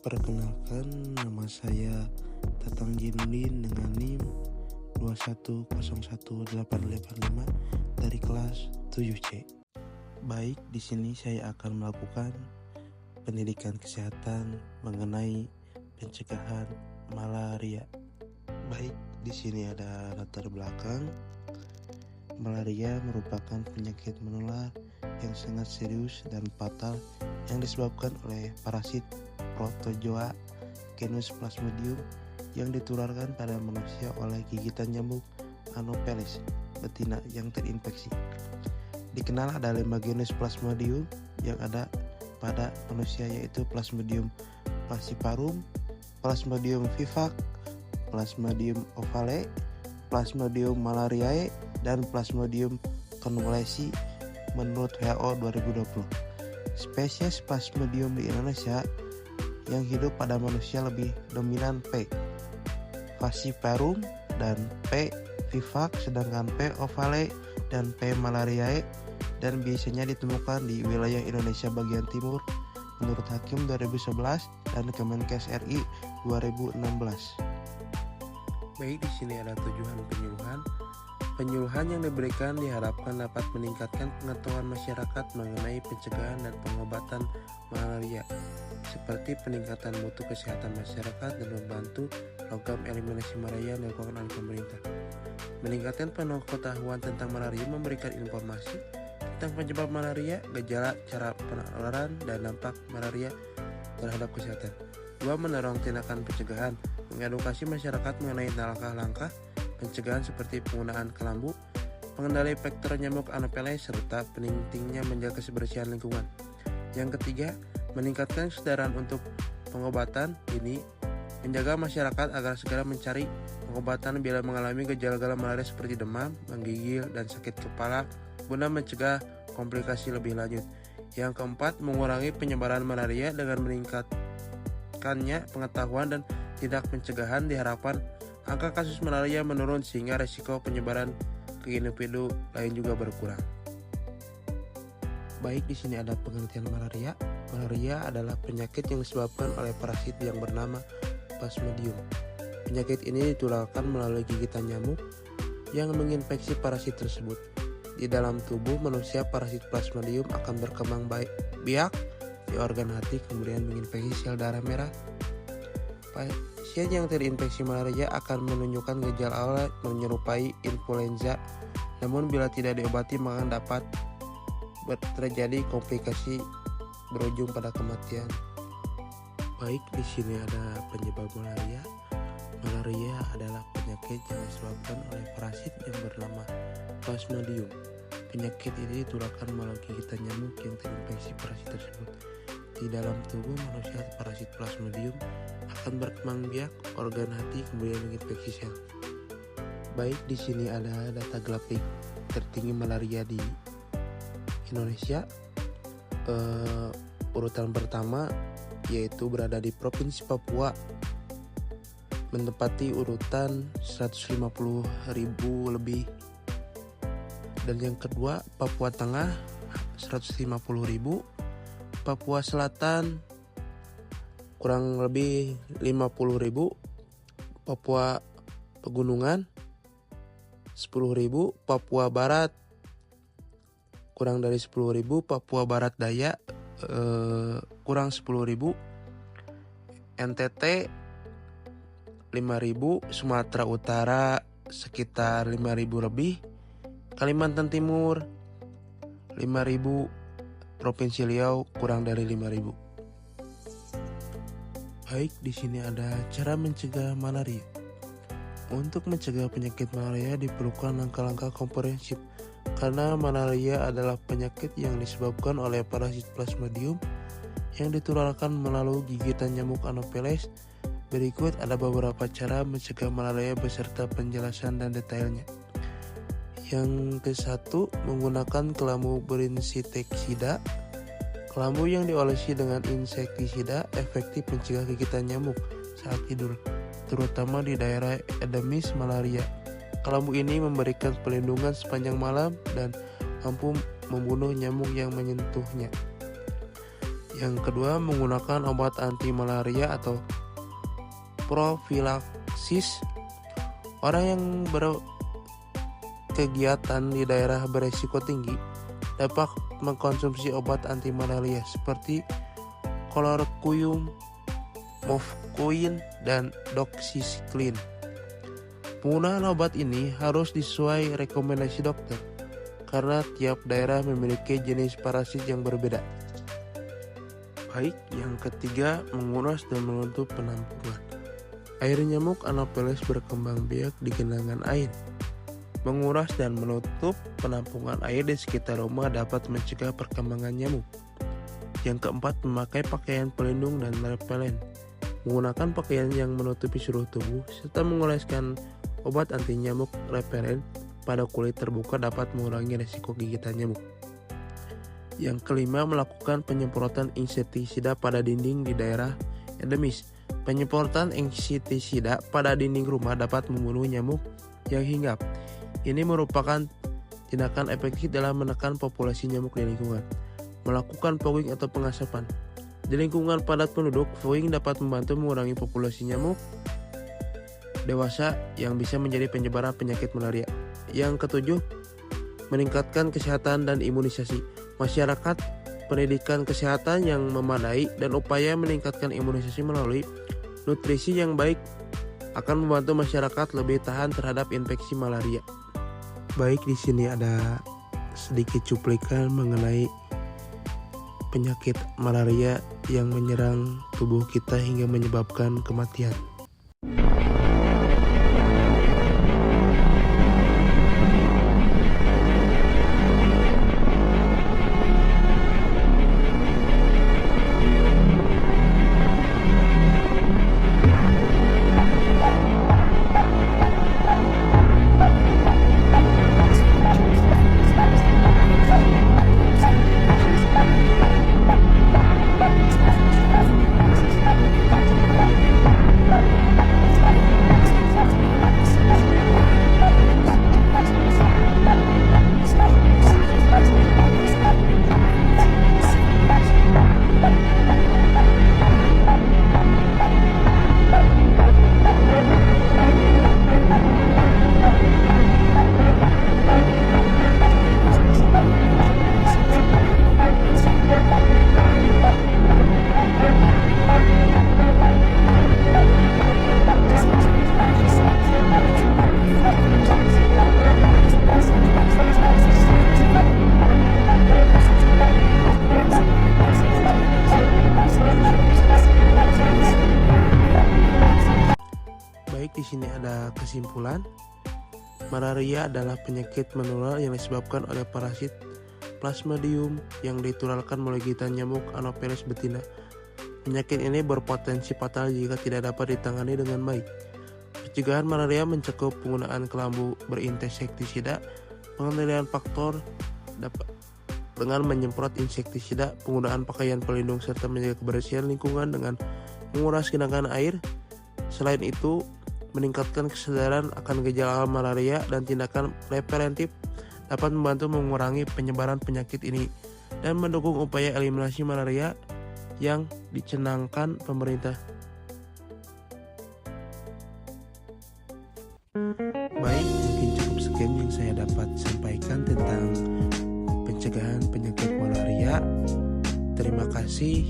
Perkenalkan, nama saya Tatang Jinudin dengan NIM 2101885 dari kelas 7C. Baik, di sini saya akan melakukan pendidikan kesehatan mengenai pencegahan malaria. Baik, di sini ada latar belakang. Malaria merupakan penyakit menular yang sangat serius dan fatal yang disebabkan oleh parasit protozoa genus Plasmodium yang ditularkan pada manusia oleh gigitan nyamuk Anopheles betina yang terinfeksi. Dikenal ada 5 genus Plasmodium yang ada pada manusia, yaitu Plasmodium falciparum, Plasmodium vivax, Plasmodium ovale, Plasmodium malariae, dan Plasmodium convalescens menurut WHO 2020. Spesies Plasmodium di Indonesia yang hidup pada manusia lebih dominan P. falciparum dan P. vivax, sedangkan P. ovale dan P. malariae, dan biasanya ditemukan di wilayah Indonesia bagian timur menurut Hakim 2011 dan Kemenkes RI 2016. Baik, di sini ada tujuan penyuluhan. Penyuluhan yang diberikan diharapkan dapat meningkatkan pengetahuan masyarakat mengenai pencegahan dan pengobatan malaria, seperti peningkatan mutu kesehatan masyarakat dan membantu program eliminasi malaria yang dilakukan oleh pemerintah. Meningkatkan pengetahuan tentang malaria, memberikan informasi tentang penyebab malaria, gejala, cara penularan, dan dampak malaria terhadap kesehatan. 2. Mendorong tindakan pencegahan, mengedukasi masyarakat mengenai langkah-langkah pencegahan seperti penggunaan kelambu, pengendali vektor nyamuk Anopheles, serta pentingnya menjaga kebersihan lingkungan. Yang ketiga, meningkatkan kesadaran untuk pengobatan. Ini menjaga masyarakat agar segera mencari pengobatan bila mengalami gejala-gejala malaria seperti demam, menggigil, dan sakit kepala guna mencegah komplikasi lebih lanjut. Yang keempat, mengurangi penyebaran malaria dengan meningkatkannya pengetahuan dan tindak pencegahan. Diharapkan angka kasus malaria menurun sehingga resiko penyebaran ke individu lain juga berkurang. Baik, di sini ada pengertian malaria. Malaria adalah penyakit yang disebabkan oleh parasit yang bernama Plasmodium. Penyakit ini ditularkan melalui gigitan nyamuk yang menginfeksi parasit tersebut. Di dalam tubuh manusia, parasit Plasmodium akan berkembang biak di organ hati, kemudian menginfeksi sel darah merah. Pasien yang terinfeksi malaria akan menunjukkan gejala awal menyerupai influenza, namun bila tidak diobati maka dapat terjadi komplikasi berujung pada kematian. Baik, di sini ada penyebab malaria. Malaria adalah penyakit yang disebabkan oleh parasit yang bernama Plasmodium. Penyakit ini ditularkan melalui gigitan nyamuk yang terinfeksi parasit tersebut. Di dalam tubuh manusia, parasit Plasmodium akan berkembang biak organ hati, kemudian menginfeksi sel. Baik, di sini ada data grafik tertinggi malaria di Indonesia. Urutan pertama yaitu berada di Provinsi Papua, menempati urutan 150.000 lebih. Dan yang kedua Papua Tengah 150.000, Papua Selatan kurang lebih 50.000, Papua Pegunungan 10.000, Papua Barat kurang dari 10.000, Papua Barat Daya kurang 10.000, NTT 5.000, Sumatera Utara sekitar 5.000 lebih, Kalimantan Timur 5.000, Provinsi Riau kurang dari 5.000. Baik, di sini ada cara mencegah malaria. Untuk mencegah penyakit malaria diperlukan langkah-langkah komprehensif, karena malaria adalah penyakit yang disebabkan oleh parasit Plasmodium yang ditularkan melalui gigitan nyamuk Anopheles. Berikut ada beberapa cara mencegah malaria beserta penjelasan dan detailnya. Yang ke-1, menggunakan kelambu berinsektisida. Kelambu yang diolesi dengan insektisida efektif mencegah gigitan nyamuk saat tidur, terutama di daerah endemis malaria. Kelambu ini memberikan perlindungan sepanjang malam dan mampu membunuh nyamuk yang menyentuhnya. Yang kedua, menggunakan obat anti malaria atau profilaksis. Orang yang berkegiatan di daerah beresiko tinggi dapat mengkonsumsi obat anti malaria seperti kloroquium, mofequin, dan doxycycline. Penggunaan obat ini harus sesuai rekomendasi dokter karena tiap daerah memiliki jenis parasit yang berbeda. Baik, yang ketiga, menguras dan menutup penampungan. Air nyamuk Anopheles berkembang biak di genangan air. Menguras dan menutup penampungan air di sekitar rumah dapat mencegah perkembangan nyamuk. Yang keempat, memakai pakaian pelindung dan repelen. Menggunakan pakaian yang menutupi seluruh tubuh serta mengoleskan obat anti nyamuk repelen pada kulit terbuka dapat mengurangi risiko gigitan nyamuk. Yang kelima, melakukan penyemprotan insektisida pada dinding di daerah endemis. Penyemprotan insektisida pada dinding rumah dapat membunuh nyamuk yang hinggap. Ini merupakan tindakan efektif dalam menekan populasi nyamuk di lingkungan. Melakukan fogging atau pengasapan. Di lingkungan padat penduduk, fogging dapat membantu mengurangi populasi nyamuk dewasa yang bisa menjadi penyebaran penyakit malaria. Yang ketujuh, meningkatkan kesehatan dan imunisasi. Masyarakat, pendidikan kesehatan yang memadai, dan upaya meningkatkan imunisasi melalui nutrisi yang baik akan membantu masyarakat lebih tahan terhadap infeksi malaria. Baik, di sini ada sedikit cuplikan mengenai penyakit malaria yang menyerang tubuh kita hingga menyebabkan kematian. Di sini ada kesimpulan. Malaria adalah penyakit menular yang disebabkan oleh parasit Plasmodium yang ditularkan melalui gigitan nyamuk Anopheles betina. Penyakit ini berpotensi fatal jika tidak dapat ditangani dengan baik. Pencegahan malaria mencakup penggunaan kelambu berinsektisida, pengendalian faktor dengan menyemprot insektisida, penggunaan pakaian pelindung serta menjaga kebersihan lingkungan dengan menguras genangan air. Selain itu, meningkatkan kesadaran akan gejala malaria dan tindakan preventif dapat membantu mengurangi penyebaran penyakit ini dan mendukung upaya eliminasi malaria yang dicanangkan pemerintah. Baik, mungkin cukup sekian yang saya dapat sampaikan tentang pencegahan penyakit malaria. Terima kasih.